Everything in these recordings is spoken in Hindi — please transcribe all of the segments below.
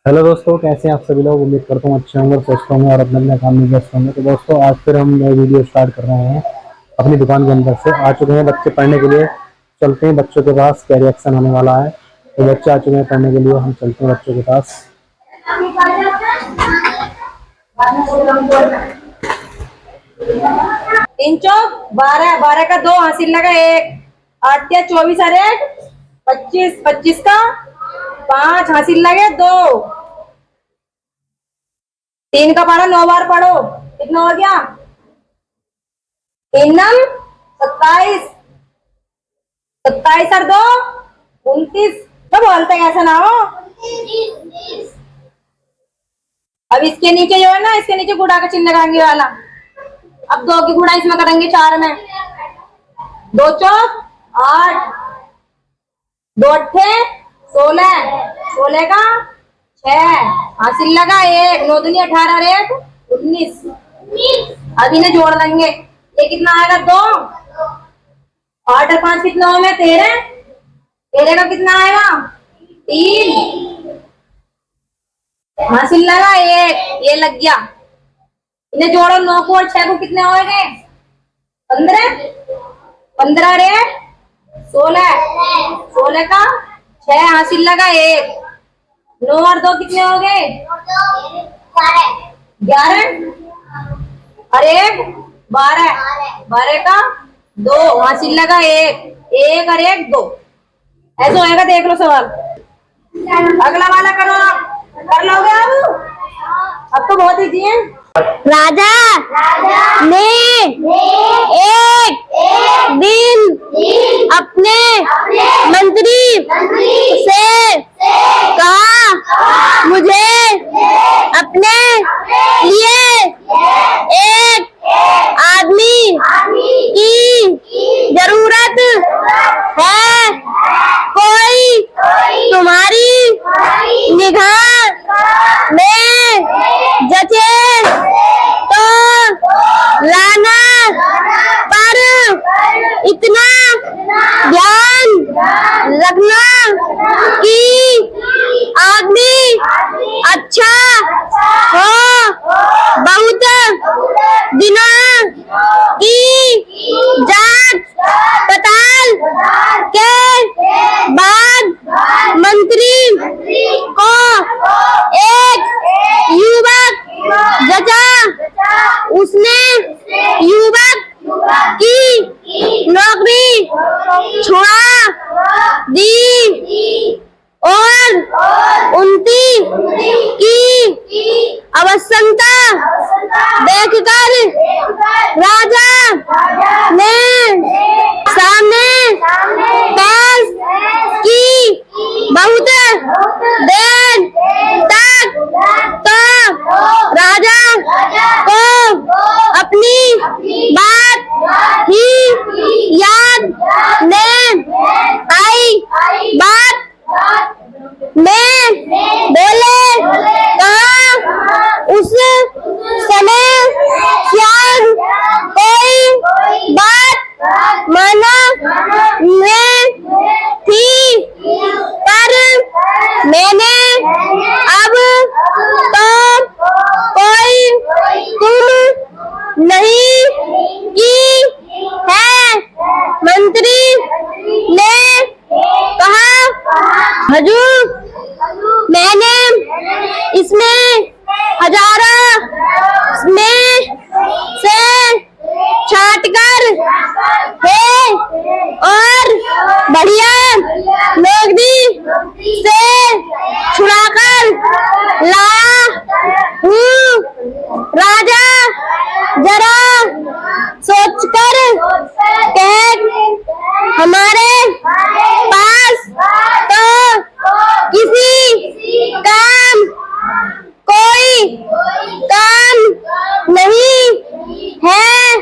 हेलो दोस्तों, कैसे हैं आप सभी लोग। उम्मीद करता हूँ अच्छे होंगे और स्वस्थ होंगे और अपने अपने काम में व्यस्त होंगे। तो दोस्तों, आज फिर हम नई वीडियो स्टार्ट कर रहे हैं अपनी दुकान के अंदर से। आ चुके हैं बच्चे पढ़ने के लिए। चलते हैं बच्चों के पास, क्या रिएक्शन होने वाला है। तो बच्चे आ चुके हैं पढ़ने के लिए, हम चलते हैं बच्चों के पास। तीन चौक 12, 12 का 2 हासिल लगा 1, 8 या 24 अरे 25, 25 का 5 हासिल लगे 2, 3 का पढ़ा 9 बार पढ़ो, कितना हो गया? 3 नम 27, 27 और 2 29। तो बोलते कैसे ना हो। अब इसके नीचे जो है ना, इसके नीचे गुड़ा का चिन्ह लगाएंगे वाला। अब 2 की गुणा इसमें करेंगे 4 में, 2 चौक 8, 2 अट्ठे 16, 16 का 6 हासिल लगा 1, 9 दूनी 18 और 1 19। अब इन्हें जोड़ लेंगे। ये कितना आएगा? 2, 8 और 5 कितना होंगे? 13, 13 का कितना आएगा? 3 हासिल लगा 1, ये लग गया। इन्हें जोड़ो, 9 को और 6 को कितने हो गए? 15, 15 रे 16, 16 का 6 हासिल लगा 1, 9 और 2 कितने हो गए? 11 और 1 12, 12 का 2 हासिल लगा 1, 1 और 1 2। ऐसा होएगा, देख लो सवाल। अगला वाला करो, कर लोगे अब तो बहुत इजी है। राजा ने एक दिन अपने मंत्री से कहा, मुझे अपने लिए एक आदमी की जरूरत है। कोई तुम्हारी निगाह में जचे तो लाना, पर इतना ध्यान रखना कि आदमी अच्छा हो। बहुत दिनों की जांच पड़ताल के बाद मंत्री को एक युवक जचा। उसने युवक की नौकरी छुड़ा दी और उनकी की आवश्यकता देखकर राजा ने सामने बहस की बहुत देर तक। तो राजा को अपनी बात ही याद नहीं आई। बात में बोले, कहा, उस समय शायद कोई बात माना में थी, पर मैंने अब तो कोई तुम नहीं की है। मंत्री ने कहा, हजूर, मैंने इसमें हजारों में से छाट कर है और बढ़िया नौकरी से छुड़ाकर लाया हूँ। राजा जरा सोचकर कह, हमारे पास तो किसी काम कोई काम नहीं है,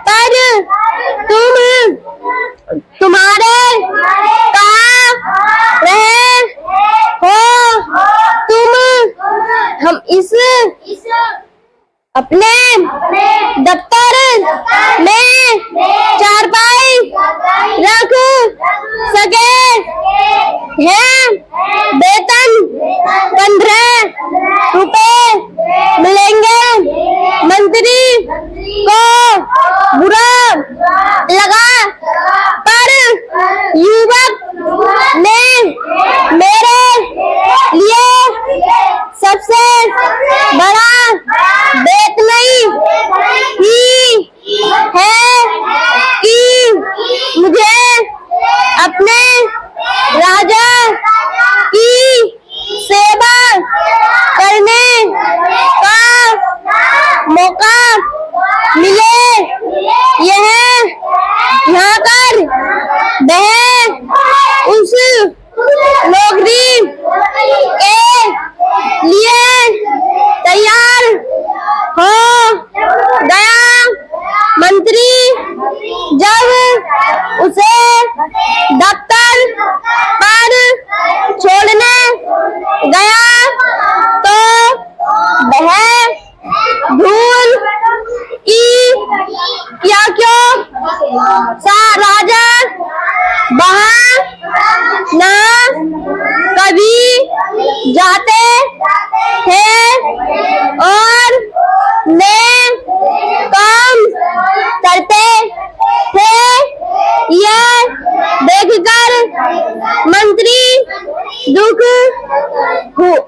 पर तुम्हारे कहाँ रहे हो तुम? हम इस अपने दफ्तर में चारपाई रख सके हैं। वेतन 15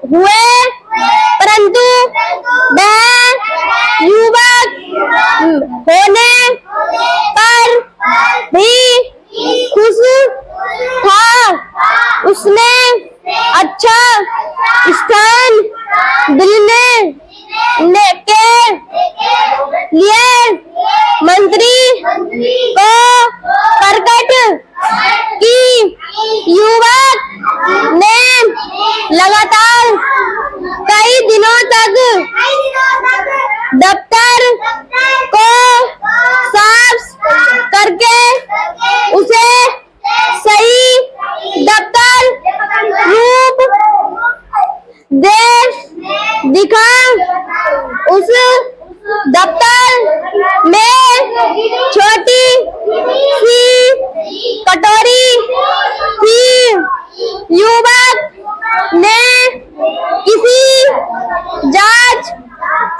हुए, परंतु वह युवक होने पर भी खुश था। उसने अच्छा स्थान दिल में के लिए मंत्री को प्रकट की। युवक ने लगातार कई दिनों तक दफ्तर को साफ करके उसे सही दफ्तर रूप दे दिखा। उस दफ्तर में छोटी सी कटोरी थी। युवक ने किसी जांच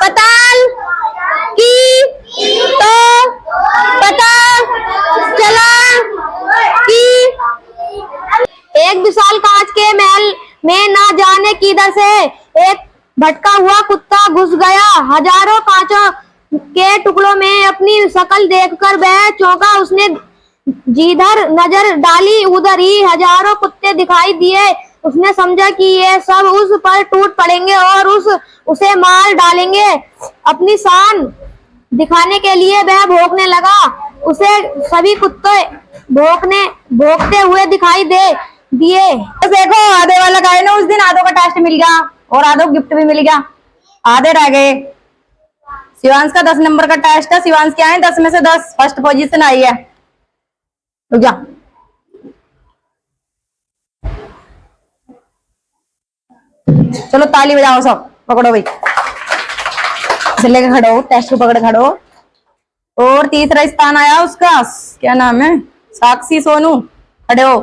पड़ताल की तो पता चला कि एक विशाल कांच के महल में न जाने किधर से एक भटका हुआ कुत्ता घुस गया। हजारों कांचों के टुकड़ों में अपनी शक्ल देखकर वह चौंका। उसने जिधर नजर डाली उधर ही हजारों कुत्ते दिखाई दिए। उसने समझा कि ये सब उस पर टूट पड़ेंगे और उसे मार डालेंगे। अपनी शान दिखाने के लिए वह भौंकने लगा। उसे सभी कुत्ते भौंकते हुए दिखाई दिए। देखो आधे वाला का है ना, उस दिन आधो का टेस्ट मिल गया और आधो गिफ्ट भी मिल गया, आधे रह गए। शिवांश का 10 नंबर का टेस्ट है। शिवांश क्या है 10 में से 10 फर्स्ट पोजीशन आई है। रुक जा, चलो ताली बजाओ सब। पकड़ो भाई, लेके खड़ो, टेस्ट को पकड़ खड़ो। और तीसरा स्थान आया उसका, क्या नाम है, साक्षी सोनू। खड़े हो।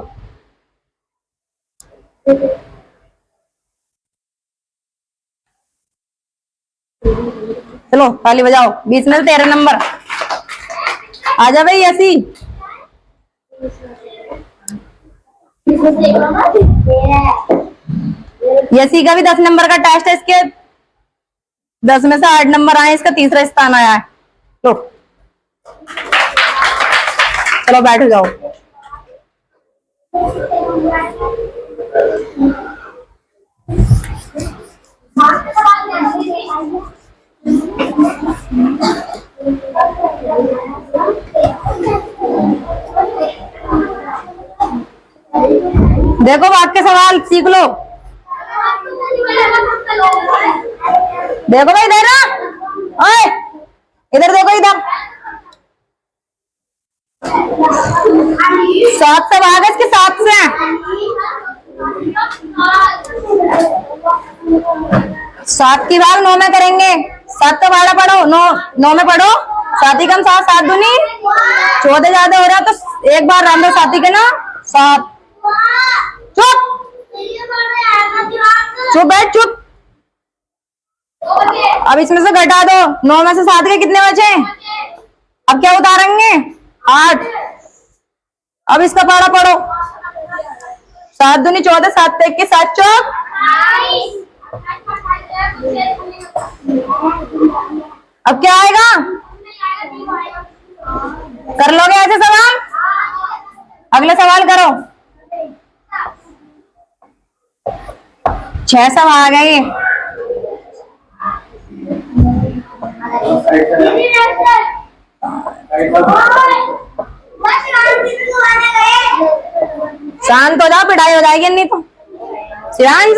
चलो ताली बजाओ। 20 में 13 नंबर। आजा भाई ऐसी। यसी का भी 10 नंबर का टेस्ट है। इसके 10 में से 8 नंबर आए। इसका तीसरा स्थान आया है। लो चलो बैठ जाओ। देखो वाक्य सवाल सीख लो। देखो भाई इधर ना, ओए इधर देखो, इधर 7 से भाग इसके 7 से। 7 की भाग 9 में करेंगे। 7 का भाड़ा पढ़ो, 9 में पढ़ो। 7 ही कम 7, 7 दूनी 14 ज्यादा हो रहा तो एक बार राम दो 7 के ना 7। चुप चुप बैठ चुप। अब इसमें से घटा दो। 9 में से 7 के कितने बचे? अब क्या उतारेंगे? 8। अब इसका पारा पढ़ो। 7 दूनी 14, 7 के 7 चौक। अब क्या आएगा? कर लोगे ऐसे सवाल? अगले सवाल करो। 6 सवाल आ गए। शांत हो जाओ, पिटाई हो जाएगी नहीं तो। शिवांश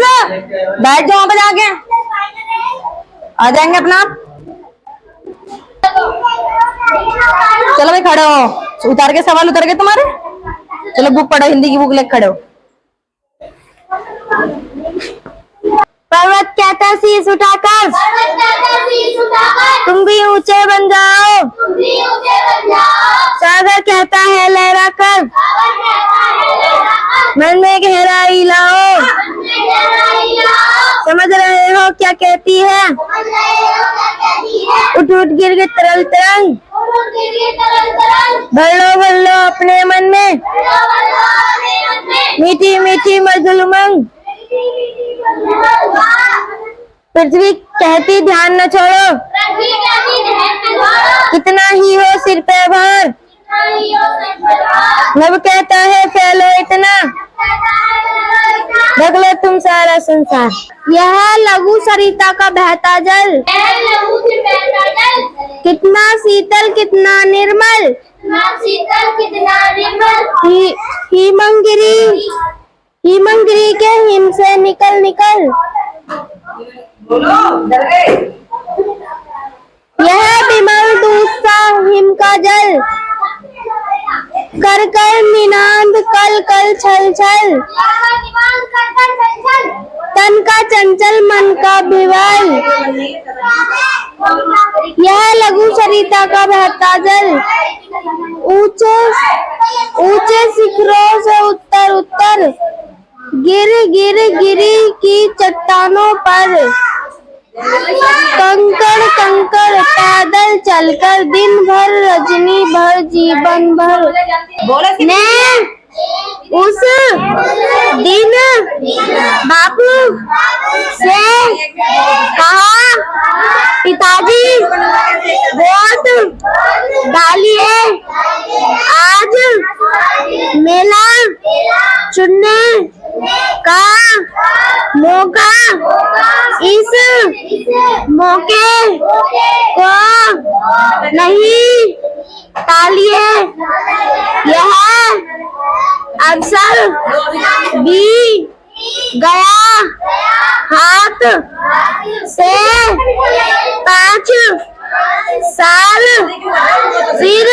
बैठ जाओ वहां पे जाके। आ जाएंगे अपना। चलो भाई खड़े हो। उतार के सवाल उतर गए तुम्हारे। चलो बुक पढ़ो, हिंदी की बुक लेकर खड़े हो। पर्वत कहता शीश उठाकर तुम भी ऊंचे बन जाओ। सागर कहता है लहरा कर मन में गहराई लाओ। समझ रहे हो क्या कहती है? उठ उठ गिर गिर तरल तरंग भर लो अपने मन में मीठी मीठी मधुर उमंग। पृथ्वी कहती ध्यान न छोड़ो, कितना ही हो सिर पे भार। नभ कहता है फैलो इतना, ढक लो तुम सारा संसार। यह लघु सरिता का बहता जल, कितना शीतल कितना निर्मल। हिमगिरी के हिम से निकल निकल, यह विमल दूध सा हिम का जल। कर कर निनाद कल कल छल छल, तन का चंचल मन का विवल। यह लघु सरिता का बहता जल, ऊंचे ऊंचे शिखरों से उत्तर उत्तर, गिर गिर गिरी की चट्टानों पर। कंकड़ कंकड़ पैदल चलकर दिन भर रजनी भर जीवन भर। ने उस दिन बापू से कहा, पिताजी वोट डालिए, आज मेला चुनने का मौका, इस मौके को नहीं टालिए। यह अवसर भी गया हाथ से, 5 साल फिर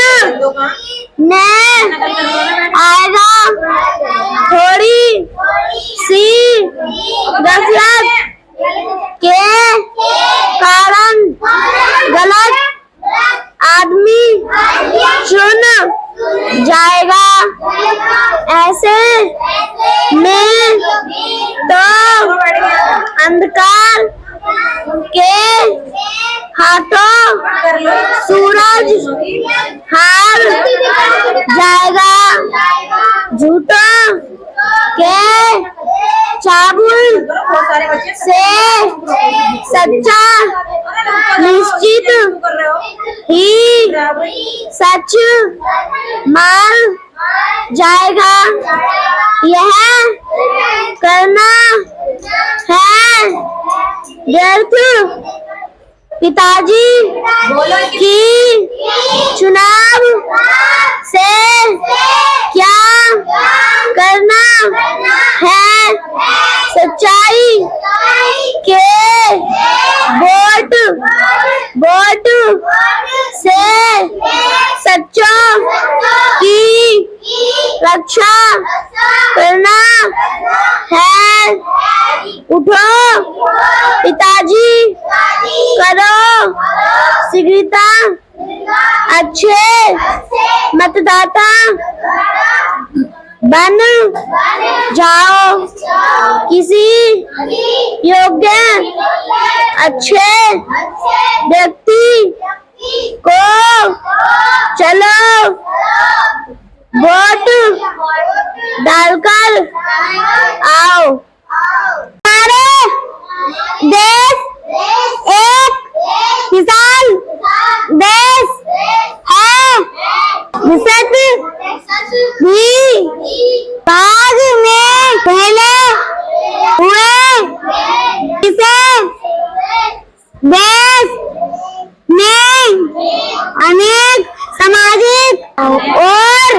न आएगा। थोड़ी सी गफलत के कारण गलत आदमी चुन जाएगा। ऐसे में तो अंधकार के हाथों सूरज हार जाएगा। झूठों के चाबुल से सच्चा निश्चित ही सच मान जाएगा। यह करना है व्यर्थ पिताजी की चुनाव से क्या करना है। सच्चाई के वोट से सच्चों की रक्षा करना है। उठो पिताजी, करो शीघ्रता, अच्छे मतदाता बन जाओ। किसी योग्य अच्छे व्यक्ति को चलो वोट डालकर आओ। हमारे देश एक किसान देश है। विशेष भी बाद में पहले हुए इसे देश में अनेक सामाजिक और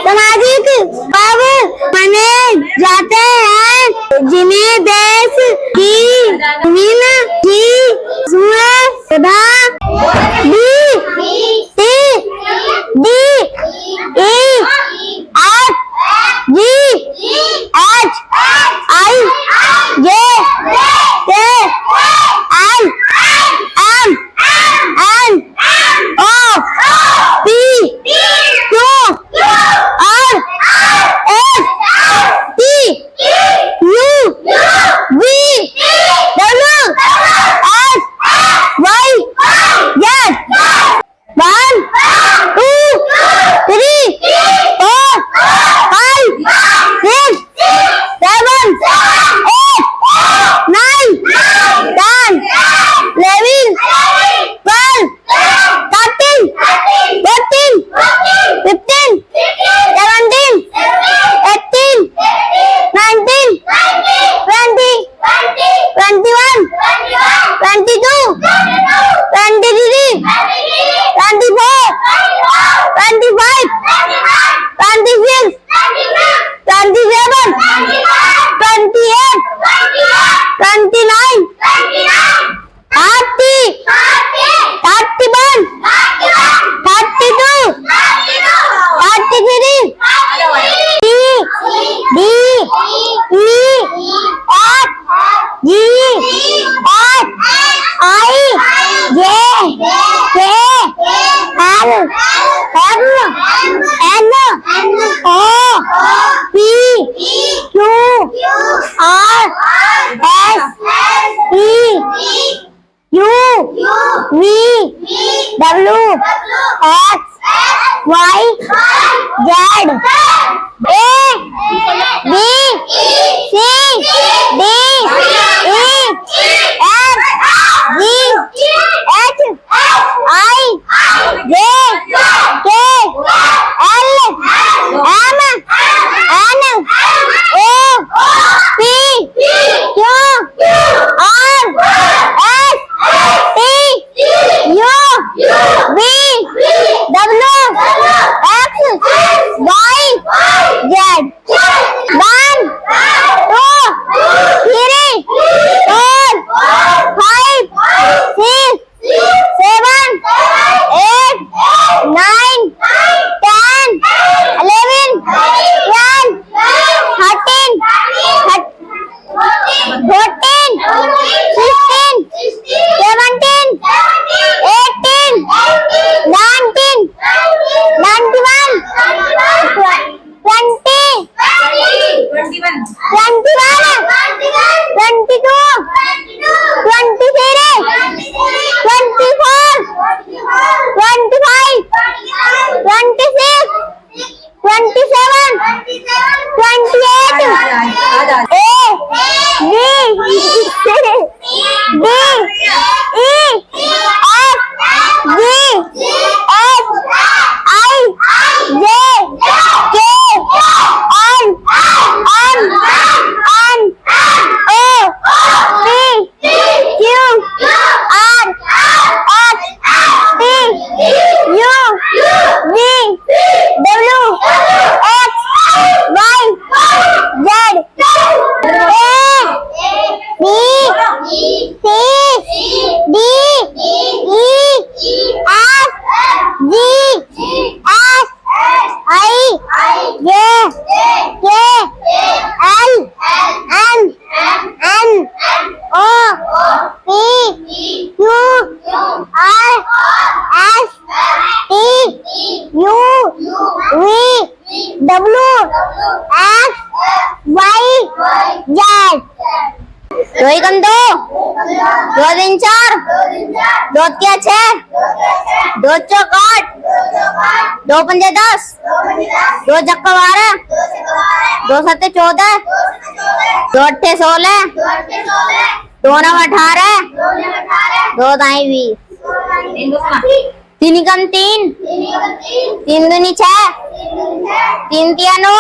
सामाजिक पर्व मनाए जाते हैं, जिन्हें देश की विभिन्न सुधा Y 22, 23, 24, 25, 26, 27, 28, 29, 30, 31, 32, 33, D, E, F, G, H, I, J, K, L, M, N, O, P, Q, R, S, T, U, V, W, X, Y, Z, A, B, C, D, E, F, G, H, I, J, K, L, M, N, O, P, Q, R, S, T, U, V, W, X, Y, Z. 1, 2, 3, 4, 5, 6, 7, 8, 9, 10, 11, 12, 13, 14, 16, 17, 18, 19, 21, 20, 21, 22, 23, 24, 25, 26, 27, 28, A, B, C, D, E, F, G, H, I, J, K, L, M, N, O, P, Q, R, S, T, U, V, W, X, Y, Z, A, B, C, D, E, F, G, H, I, J, K, L, M, N, O, P, Q, R, S, T, U, V, W, X, Y, Z. 2 एकम 2, 2 तीन 4, 2 तिया 6, 2 चौक 8, 2 पंजे 10, 2 छक्का 12, 2 सत्ते 14, 2 अट्ठे 16, 2 नव 18, 2 दाई 20, 3 एकम 3, 3 दूनी 6, 3 तिया 9,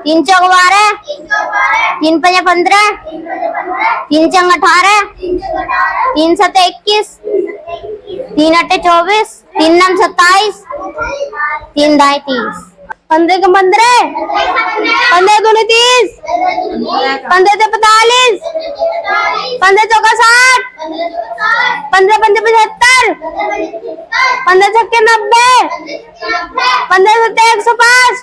3 चौक 12, 3 पंजे 15, 3 चंग 18, 3 सत्ते 21, 3 अट्ठे 24, 3 नम 27, 3 दाई 30, 15 का 15, 15 दूनी 30, 15 से 45, 15 चौका 60, 15 पंजे 75, 15 छक्के 90, 15 सत्ते 105,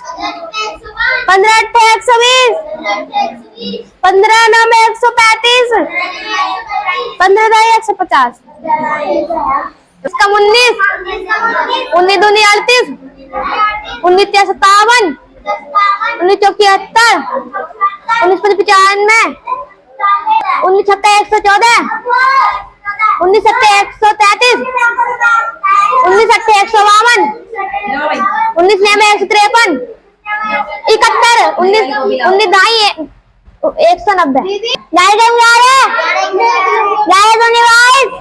15 अट्ठे 120, 15 नम 135, 15 दाई 150, इसका 19, 19 दूनी 38, 19 तिया 57, 19 चौक 73, 19 पंजे 95, 19 छक्का 114, 19 सत्ते 133, 19 अट्ठे 152, 19 नम 153, 71, 19 दाई 190, 11 दूनी 22,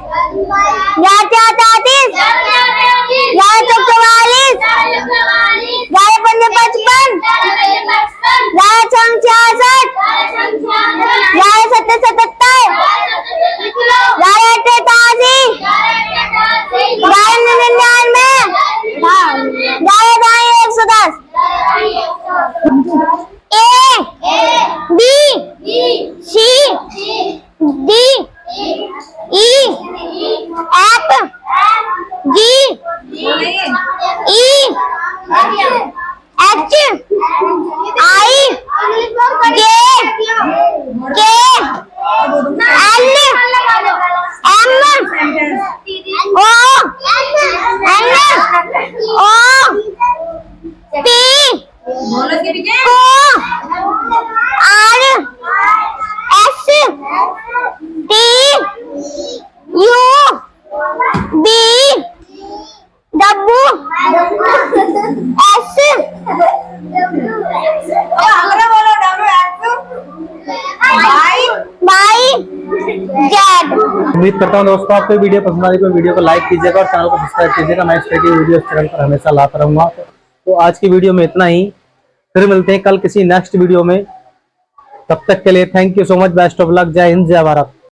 11 तिया 34, 11 चौक 44, 11 पंजे 55, 11 छंग 66, 11 सत्ते 77, 11 बी डब्ल्यू एस बोलो वाई जेड। उम्मीद करता हूँ दोस्तों आपको वीडियो पसंद आई तो वीडियो को लाइक कीजिएगा और चैनल को सब्सक्राइब कीजिएगा। मैं इस तरह की वीडियो चैनल पर हमेशा लाता रहूंगा। तो आज की वीडियो में इतना ही, फिर मिलते हैं कल किसी नेक्स्ट वीडियो में। तब तक के लिए thank you so much, best of luck, जय हिंद जय भारत।